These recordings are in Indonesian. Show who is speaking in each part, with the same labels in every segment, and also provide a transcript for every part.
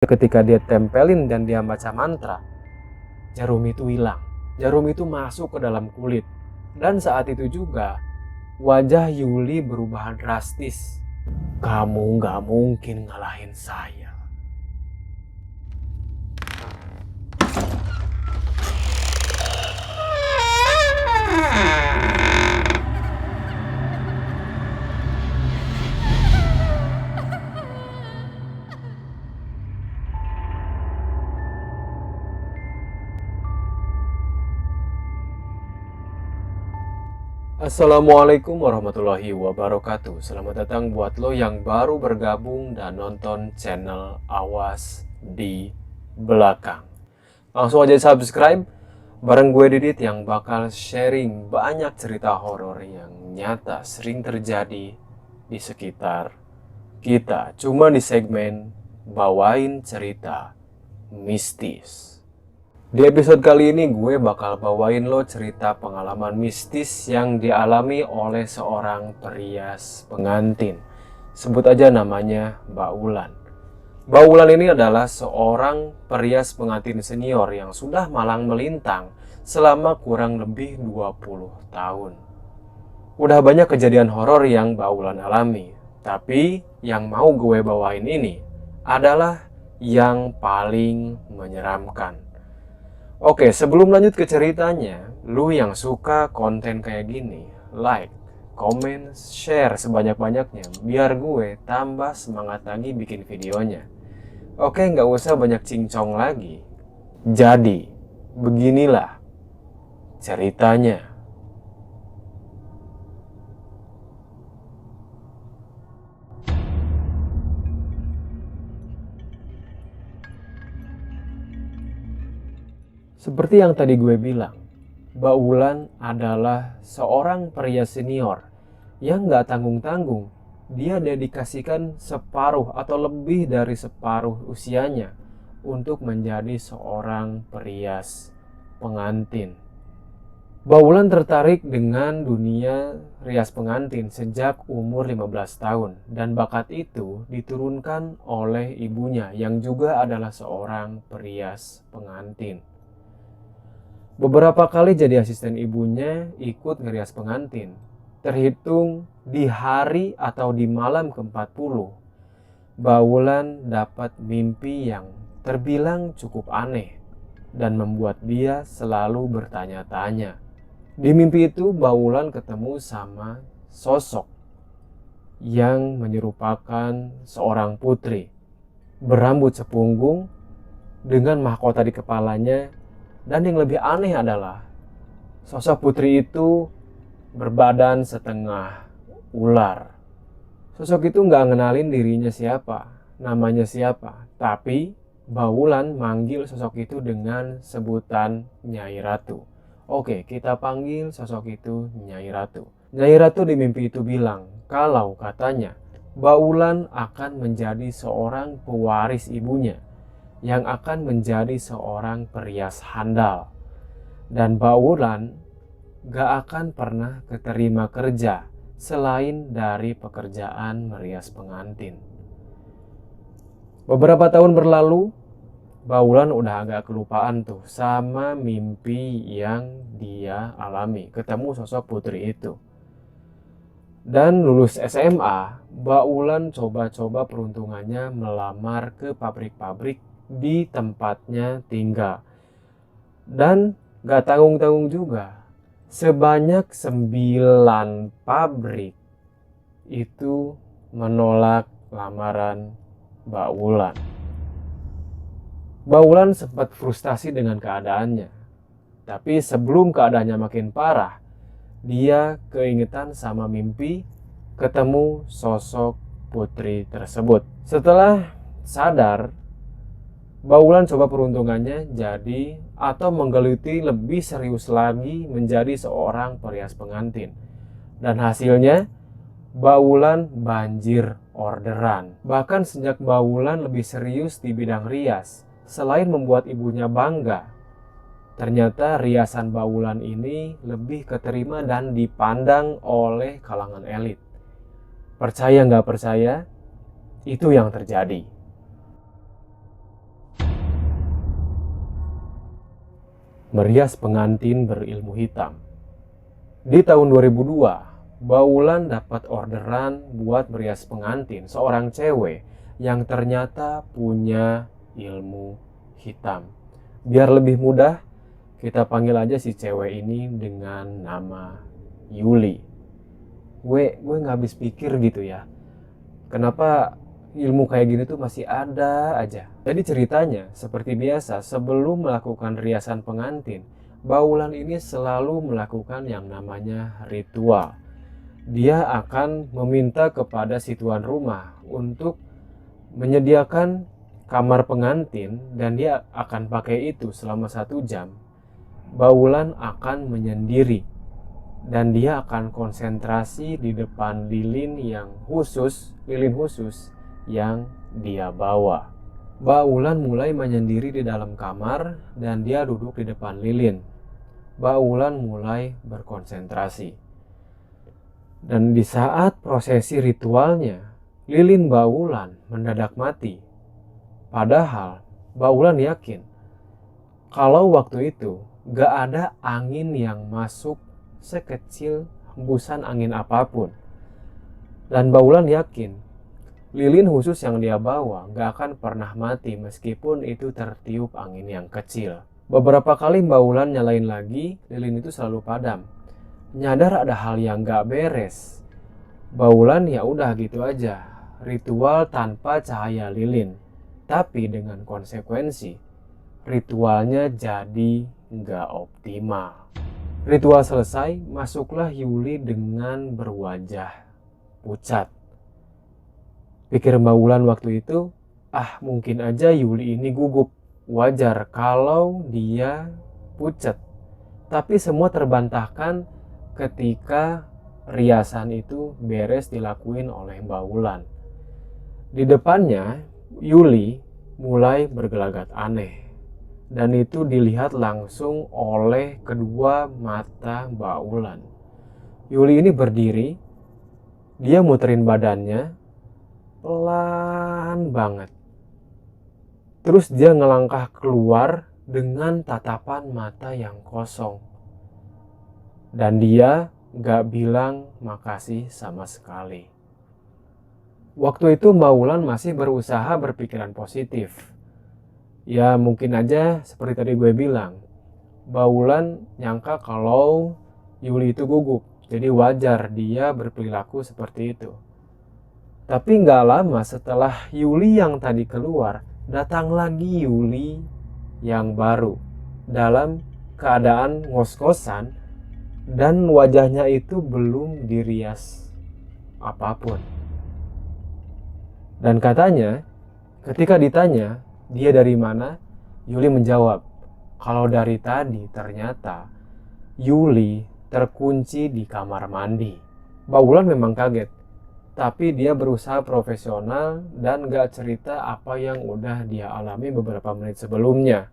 Speaker 1: Ketika dia tempelin dan dia baca mantra, jarum itu hilang. Jarum itu masuk ke dalam kulit. Dan saat itu juga, wajah Yuli berubah drastis. Kamu gak mungkin ngalahin saya. Assalamualaikum warahmatullahi wabarakatuh. Selamat datang buat lo yang baru bergabung dan nonton channel Awas di Belakang. Langsung aja subscribe bareng gue Didit yang bakal sharing banyak cerita horor yang nyata sering terjadi di sekitar kita. Cuma di segmen bawain cerita mistis. Di episode kali ini gue bakal bawain lo cerita pengalaman mistis yang dialami oleh seorang perias pengantin. Sebut aja namanya Mbak Wulan. Mbak Wulan ini adalah seorang perias pengantin senior yang sudah malang melintang selama kurang lebih 20 tahun. Udah banyak kejadian horor yang Mbak Wulan alami, tapi yang mau gue bawain ini adalah yang paling menyeramkan. Oke, sebelum lanjut ke ceritanya, lu yang suka konten kayak gini, like, komen, share sebanyak-banyaknya, biar gue tambah semangat lagi bikin videonya. Oke, nggak usah banyak cincong lagi. Jadi, beginilah ceritanya. Seperti yang tadi gue bilang, Mbak Wulan adalah seorang pria senior yang gak tanggung-tanggung. Dia dedikasikan separuh atau lebih dari separuh usianya untuk menjadi seorang perias pengantin. Mbak Wulan tertarik dengan dunia rias pengantin sejak umur 15 tahun dan bakat itu diturunkan oleh ibunya yang juga adalah seorang perias pengantin. Beberapa kali jadi asisten ibunya ikut ngerias pengantin. Terhitung di hari atau di malam ke-40, Mbak Wulan dapat mimpi yang terbilang cukup aneh dan membuat dia selalu bertanya-tanya. Di mimpi itu Mbak Wulan ketemu sama sosok yang menyerupakan seorang putri berambut sepunggung dengan mahkota di kepalanya. Dan yang lebih aneh adalah sosok putri itu berbadan setengah ular. Sosok itu nggak ngenalin dirinya siapa, namanya siapa. Tapi Mbak Wulan manggil sosok itu dengan sebutan Nyai Ratu. Oke, kita panggil sosok itu Nyai Ratu. Nyai Ratu di mimpi itu bilang kalau katanya Mbak Wulan akan menjadi seorang pewaris ibunya yang akan menjadi seorang perias handal. Dan Mbak Wulan gak akan pernah keterima kerja selain dari pekerjaan merias pengantin. Beberapa tahun berlalu, Mbak Wulan udah agak kelupaan tuh sama mimpi yang dia alami, ketemu sosok putri itu. Dan lulus SMA, Mbak Wulan coba-coba peruntungannya melamar ke pabrik-pabrik di tempatnya tinggal. Dan gak tanggung-tanggung juga, sebanyak 9 pabrik itu menolak lamaran Mbak Wulan. Mbak Wulan sempat frustasi dengan keadaannya. Tapi sebelum keadaannya makin parah, dia keingetan sama mimpi ketemu sosok putri tersebut. Setelah sadar, Mbak Wulan coba peruntungannya jadi atau menggeluti lebih serius lagi menjadi seorang perias pengantin. Dan hasilnya Mbak Wulan banjir orderan. Bahkan sejak Mbak Wulan lebih serius di bidang rias, selain membuat ibunya bangga, ternyata riasan Mbak Wulan ini lebih keterima dan dipandang oleh kalangan elit. Percaya nggak percaya, itu yang terjadi. merias pengantin berilmu hitam. Di tahun 2002, Baulan dapat orderan buat merias pengantin seorang cewek yang ternyata punya ilmu hitam. Biar lebih mudah, kita panggil aja si cewek ini dengan nama Yuli. Gue gak habis pikir gitu ya, kenapa ilmu kayak gini tuh masih ada aja. Jadi ceritanya seperti biasa, sebelum melakukan riasan pengantin, Baulan ini selalu melakukan yang namanya ritual. Dia akan meminta kepada si tuan rumah untuk menyediakan kamar pengantin dan dia akan pakai itu selama 1 jam. Baulan akan menyendiri dan dia akan konsentrasi di depan lilin khusus yang dia bawa. Baulan mulai menyendiri di dalam kamar dan dia duduk di depan lilin. Baulan mulai berkonsentrasi. Dan di saat prosesi ritualnya, lilin Baulan mendadak mati. Padahal Baulan yakin kalau waktu itu gak ada angin yang masuk sekecil hembusan angin apapun. Dan Baulan yakin lilin khusus yang dia bawa gak akan pernah mati meskipun itu tertiup angin yang kecil. Beberapa kali Baulan nyalain lagi, lilin itu selalu padam. Nyadar ada hal yang gak beres. Baulan ya udah gitu aja, ritual tanpa cahaya lilin. Tapi dengan konsekuensi, ritualnya jadi gak optimal. Ritual selesai, masuklah Yuli dengan berwajah pucat. Pikir Baulan waktu itu, mungkin aja Yuli ini gugup. Wajar kalau dia pucat. Tapi semua terbantahkan ketika riasan itu beres dilakuin oleh Baulan. Di depannya, Yuli mulai bergelagat aneh. Dan itu dilihat langsung oleh kedua mata Baulan. Yuli ini berdiri, dia muterin badannya pelan banget. Terus dia ngelangkah keluar dengan tatapan mata yang kosong. Dan dia gak bilang makasih sama sekali. Waktu itu Baulan masih berusaha berpikiran positif. Ya mungkin aja seperti tadi gue bilang, Baulan nyangka kalau Yuli itu gugup. Jadi wajar dia berperilaku seperti itu. Tapi gak lama setelah Yuli yang tadi keluar, datang lagi Yuli yang baru dalam keadaan ngos-ngosan dan wajahnya itu belum dirias apapun. Dan katanya ketika ditanya dia dari mana, Yuli menjawab kalau dari tadi ternyata Yuli terkunci di kamar mandi. Baulan memang kaget. Tapi dia berusaha profesional dan gak cerita apa yang udah dia alami beberapa menit sebelumnya.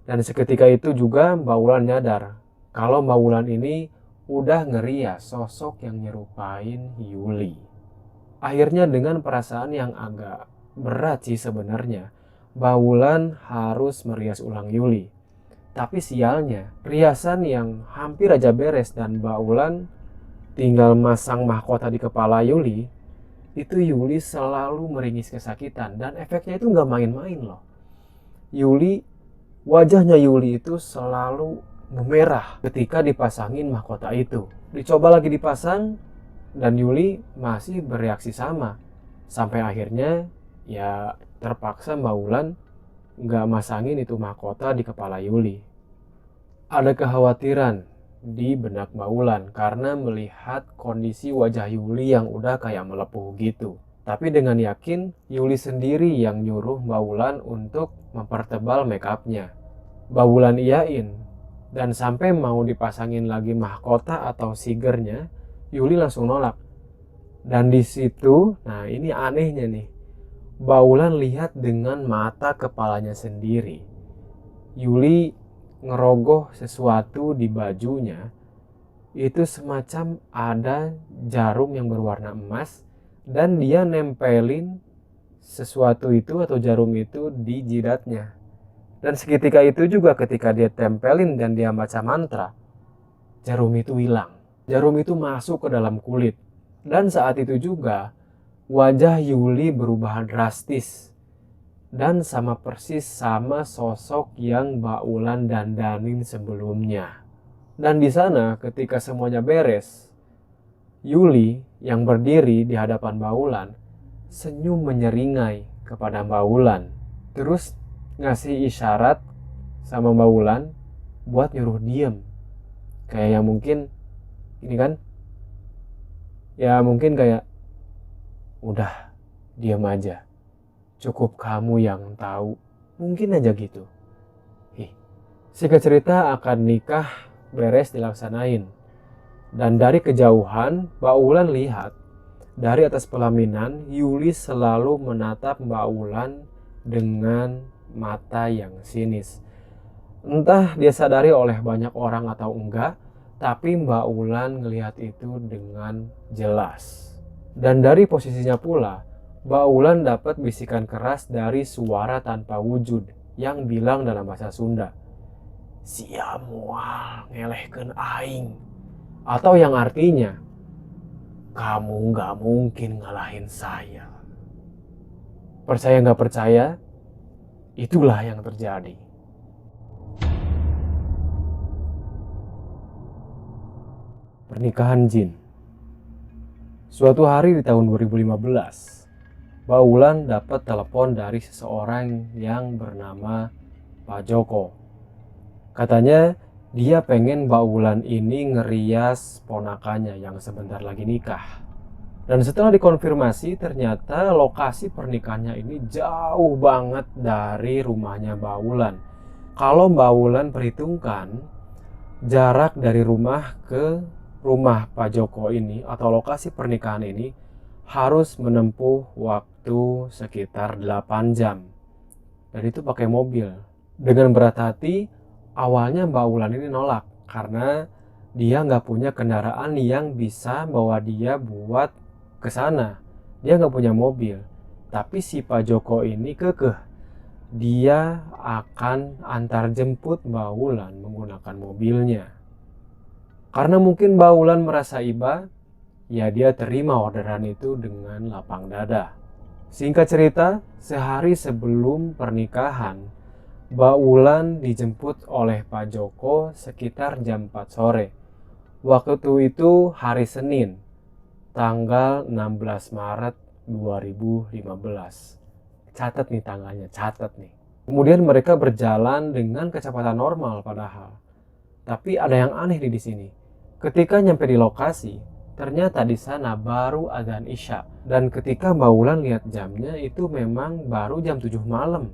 Speaker 1: Dan seketika itu juga Baulan nyadar kalau Baulan ini udah ngerias sosok yang nyerupain Yuli. Akhirnya dengan perasaan yang agak berat sih sebenarnya, Baulan harus merias ulang Yuli. Tapi sialnya, riasan yang hampir aja beres dan Baulan tinggal masang mahkota di kepala Yuli, itu Yuli selalu meringis kesakitan dan efeknya itu nggak main-main loh. Wajahnya Yuli itu selalu memerah ketika dipasangin mahkota itu. Dicoba lagi dipasang dan Yuli masih bereaksi sama. Sampai akhirnya ya terpaksa Baulan nggak masangin itu mahkota di kepala Yuli. Ada kekhawatiran di benak Baulan karena melihat kondisi wajah Yuli yang udah kayak melepuh gitu. Tapi dengan yakin Yuli sendiri yang nyuruh Baulan untuk mempertebal make upnya. Baulan iyain dan sampai mau dipasangin lagi mahkota atau sigernya, Yuli langsung nolak. Dan di situ, nah ini anehnya nih, Baulan lihat dengan mata kepalanya sendiri. Yuli ngerogoh sesuatu di bajunya, itu semacam ada jarum yang berwarna emas dan dia nempelin sesuatu itu atau jarum itu di jidatnya. Dan seketika itu juga ketika dia tempelin dan dia baca mantra, jarum itu hilang. Jarum itu masuk ke dalam kulit. Dan saat itu juga wajah Yuli berubah drastis. Dan sama persis sama sosok yang Mbak Wulan dandanin sebelumnya. Dan di sana ketika semuanya beres, Yuli yang berdiri di hadapan Mbak Wulan senyum menyeringai kepada Mbak Wulan. Terus ngasih isyarat sama Mbak Wulan buat nyuruh diem. Kayak yang mungkin ini kan, ya mungkin kayak udah diem aja, cukup kamu yang tahu, mungkin aja gitu. Singkat cerita akan nikah beres dilaksanain. Dan dari kejauhan Mbak Wulan lihat dari atas pelaminan Yuli selalu menatap Mbak Wulan dengan mata yang sinis. Entah dia sadari oleh banyak orang atau enggak, tapi Mbak Wulan ngelihat itu dengan jelas. Dan dari posisinya pula, Mbak Wulan dapat bisikan keras dari suara tanpa wujud yang bilang dalam bahasa Sunda, "Sia moal ngelehkeun aing." Atau yang artinya, kamu nggak mungkin ngalahin saya. Percaya nggak percaya, itulah yang terjadi. Pernikahan jin. Suatu hari di tahun 2015, Mbak Wulan dapat telepon dari seseorang yang bernama Pak Joko. Katanya dia pengen Mbak Wulan ini ngerias ponakannya yang sebentar lagi nikah. Dan setelah dikonfirmasi, ternyata lokasi pernikahannya ini jauh banget dari rumahnya Mbak Wulan. Kalau Mbak Wulan perhitungkan jarak dari rumah ke rumah Pak Joko ini atau lokasi pernikahan ini harus menempuh waktu sekitar 8 jam. Dan itu pakai mobil. Dengan berat hati, awalnya Mbak Wulan ini nolak karena dia nggak punya kendaraan yang bisa bawa dia buat ke sana. Dia nggak punya mobil. Tapi si Pak Joko ini kekeh. Dia akan antar jemput Mbak Wulan menggunakan mobilnya. Karena mungkin Mbak Wulan merasa iba, ya dia terima orderan itu dengan lapang dada. Singkat cerita, sehari sebelum pernikahan, Mbak Wulan dijemput oleh Pak Joko sekitar jam 4 sore. Waktu itu hari Senin, tanggal 16 Maret 2015. Catat nih tanggalnya, catat nih. Kemudian mereka berjalan dengan kecepatan normal padahal. Tapi ada yang aneh di sini. Ketika nyampe di lokasi, ternyata di sana baru adzan Isya. Dan ketika Mbak Wulan lihat jamnya, itu memang baru jam 7 malam.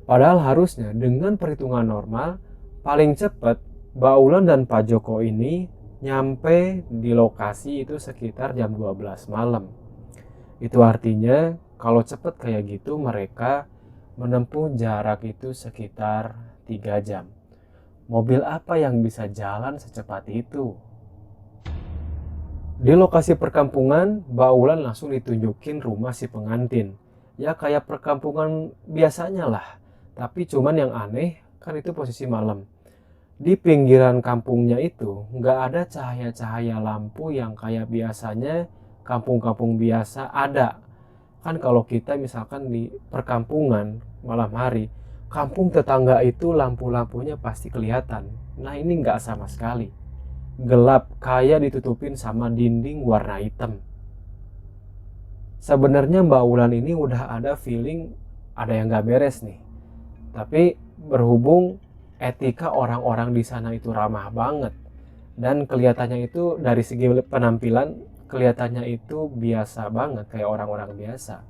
Speaker 1: Padahal harusnya dengan perhitungan normal, paling cepat Mbak Wulan dan Pak Joko ini nyampe di lokasi itu sekitar jam 12 malam. Itu artinya kalau cepat kayak gitu mereka menempuh jarak itu sekitar 3 jam. Mobil apa yang bisa jalan secepat itu? Di lokasi perkampungan, Mbak Wulan langsung ditunjukin rumah si pengantin. Ya kayak perkampungan biasanya lah. Tapi cuman yang aneh kan itu posisi malam. Di pinggiran kampungnya itu nggak ada cahaya-cahaya lampu yang kayak biasanya kampung-kampung biasa ada. Kan kalau kita misalkan di perkampungan malam hari, kampung tetangga itu lampu-lampunya pasti kelihatan. Nah ini nggak sama sekali. Gelap kayak ditutupin sama dinding warna hitam. Sebenarnya Mbak Wulan ini udah ada feeling ada yang nggak beres nih. Tapi berhubung etika orang-orang di sana itu ramah banget. Dan kelihatannya itu dari segi penampilan, kelihatannya itu biasa banget kayak orang-orang biasa.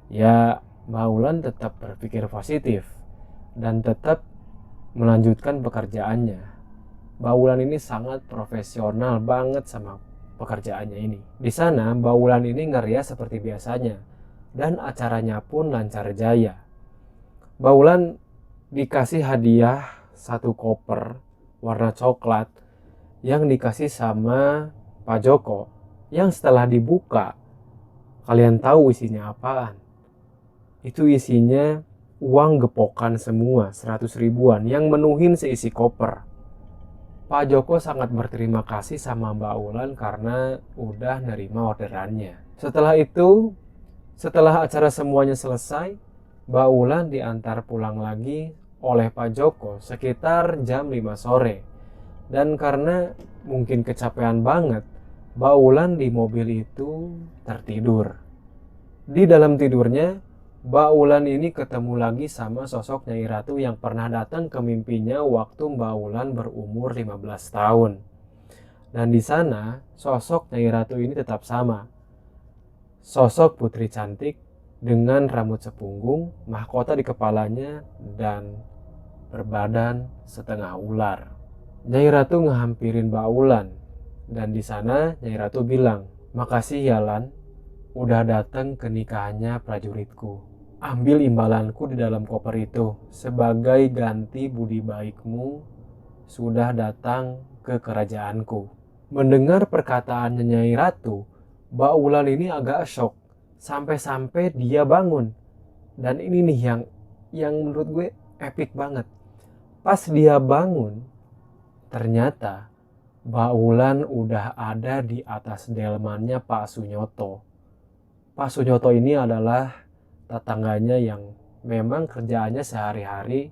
Speaker 1: Ya Mbak Wulan tetap berpikir positif dan tetap melanjutkan pekerjaannya. Mbak Wulan ini sangat profesional banget sama pekerjaannya ini. Di sana Mbak Wulan ini ngerias seperti biasanya dan acaranya pun lancar jaya. Mbak Wulan dikasih hadiah 1 koper warna coklat yang dikasih sama Pak Joko, yang setelah dibuka kalian tahu isinya apaan? Itu isinya uang gepokan semua, 100 ribuan yang menuhin seisi koper. Pak Joko sangat berterima kasih sama Mbak Ulan karena udah nerima orderannya. Setelah itu, setelah acara semuanya selesai, Mbak Ulan diantar pulang lagi oleh Pak Joko sekitar jam 5 sore. Dan karena mungkin kecapean banget, Mbak Ulan di mobil itu tertidur. Di dalam tidurnya, Mbak Ulan ini ketemu lagi sama sosok Nyai Ratu yang pernah datang ke mimpinya waktu Mbak Ulan berumur 15 tahun. Dan di sana, sosok Nyai Ratu ini tetap sama. Sosok putri cantik dengan rambut sepunggung, mahkota di kepalanya, dan berbadan setengah ular. Nyai Ratu ngehampirin Mbak Ulan. Dan di sana Nyai Ratu bilang, "Makasih ya Lan, udah datang ke nikahannya prajuritku. Ambil imbalanku di dalam koper itu sebagai ganti budi baikmu sudah datang ke kerajaanku." Mendengar perkataan Nyai Ratu, Mbak Ulan ini agak shock sampai-sampai dia bangun. Dan ini nih yang menurut gue epic banget. Pas dia bangun, ternyata Mbak Ulan udah ada di atas delmannya Pak Sunyoto. Pak Sunyoto ini adalah tetangganya yang memang kerjaannya sehari-hari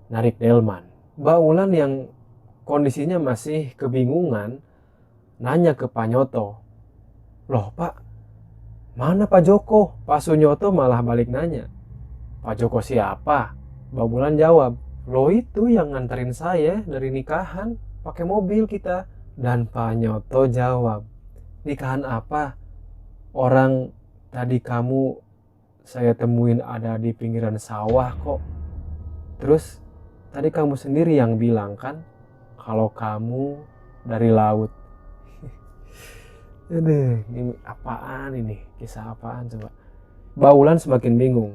Speaker 1: narik delman. Mbak Ulan yang kondisinya masih kebingungan nanya ke Pak Nyoto, "Loh Pak, mana Pak Joko?" Pak Sunyoto malah balik nanya, "Pak Joko siapa?" Mbak Ulan jawab, "Loh itu yang nganterin saya dari nikahan, pakai mobil kita." Dan Pak Nyoto jawab, "Nikahan apa? Orang tadi kamu saya temuin ada di pinggiran sawah kok. Terus tadi kamu sendiri yang bilang kan kalau kamu dari laut." Aduh, ini apaan ini? Kisah apaan coba? Mbak Ulan semakin bingung.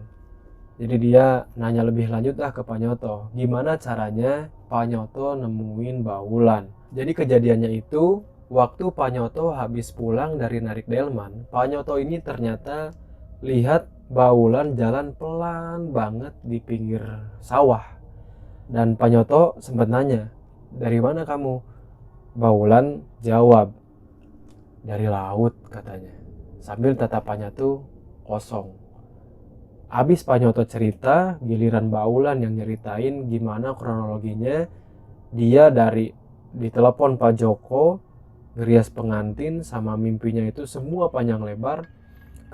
Speaker 1: Jadi dia nanya lebih lanjut ke Pak Nyoto. Gimana caranya Pak Nyoto nemuin Mbak Ulan? Jadi kejadiannya itu waktu Pak Nyoto habis pulang dari narik delman, Pak Nyoto ini ternyata lihat Mbak Ulan jalan pelan banget di pinggir sawah. Dan Pak Nyoto sempat nanya, "Dari mana kamu?" Mbak Ulan jawab, "Dari laut," katanya. Sambil tatapannya tuh kosong. Habis Pak Nyoto cerita, giliran Mbak Ulan yang nyeritain gimana kronologinya. Dia dari ditelepon Pak Joko, ngerias pengantin sama mimpinya itu semua panjang lebar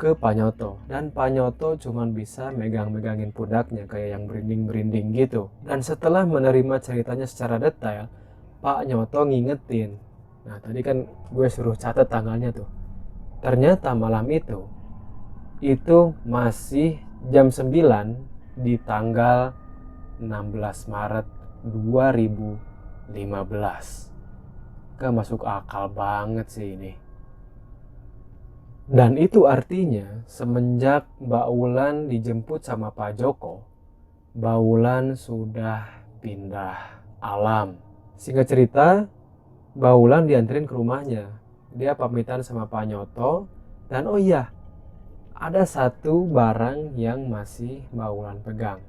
Speaker 1: ke Pak Nyoto. Dan Pak Nyoto cuma bisa megang-megangin pundaknya kayak yang berinding-berinding gitu. Dan setelah menerima ceritanya secara detail, Pak Nyoto ngingetin. Nah tadi kan gue suruh catat tanggalnya tuh. Ternyata malam itu masih jam 9 di tanggal 16 Maret 2015. Gak masuk akal banget sih ini. Dan itu artinya semenjak Mbak Ulan dijemput sama Pak Joko, Mbak Ulan sudah pindah alam. Singkat cerita, Mbak Ulan dianterin ke rumahnya. Dia pamitan sama Pak Nyoto. Dan oh iya, ada satu barang yang masih Mbak Ulan pegang,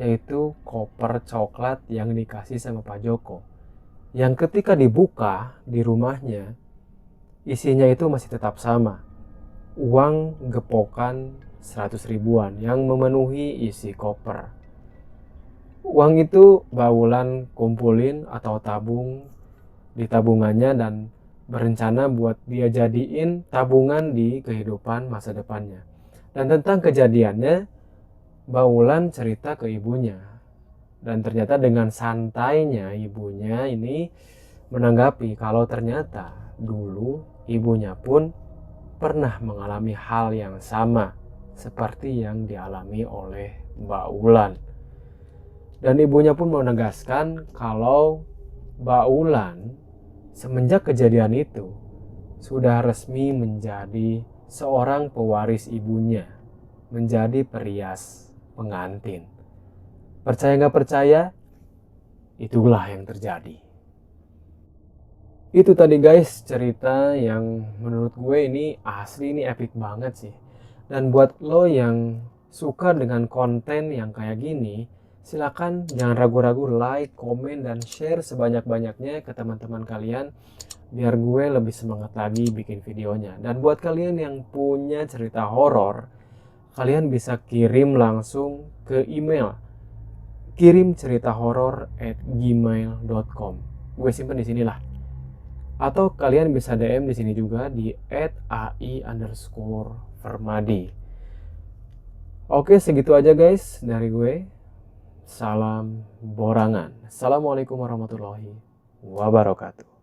Speaker 1: yaitu koper coklat yang dikasih sama Pak Joko. Yang ketika dibuka di rumahnya, isinya itu masih tetap sama. Uang gepokan 100 ribuan yang memenuhi isi koper. Uang itu Mbak Ulan kumpulin atau tabung di tabungannya dan berencana buat dia jadiin tabungan di kehidupan masa depannya. Dan tentang kejadiannya, Mbak Ulan cerita ke ibunya. Dan ternyata dengan santainya ibunya ini menanggapi kalau ternyata dulu ibunya pun pernah mengalami hal yang sama seperti yang dialami oleh Mbak Ulan. Dan ibunya pun menegaskan kalau Mbak Ulan semenjak kejadian itu sudah resmi menjadi seorang pewaris ibunya, menjadi perias pengantin. Percaya nggak percaya, itulah yang terjadi. Itu tadi guys cerita yang menurut gue ini asli, ini epic banget sih. Dan buat lo yang suka dengan konten yang kayak gini, silakan jangan ragu-ragu like, komen, dan share sebanyak-banyaknya ke teman-teman kalian biar gue lebih semangat lagi bikin videonya. Dan buat kalian yang punya cerita horor, kalian bisa kirim langsung ke email kirimceritahoror@gmail.com. Gue simpen di sinilah. Atau kalian bisa DM di sini juga di @ai_vermadi. Oke, segitu aja guys dari gue. Salam borangan. Assalamualaikum warahmatullahi wabarakatuh.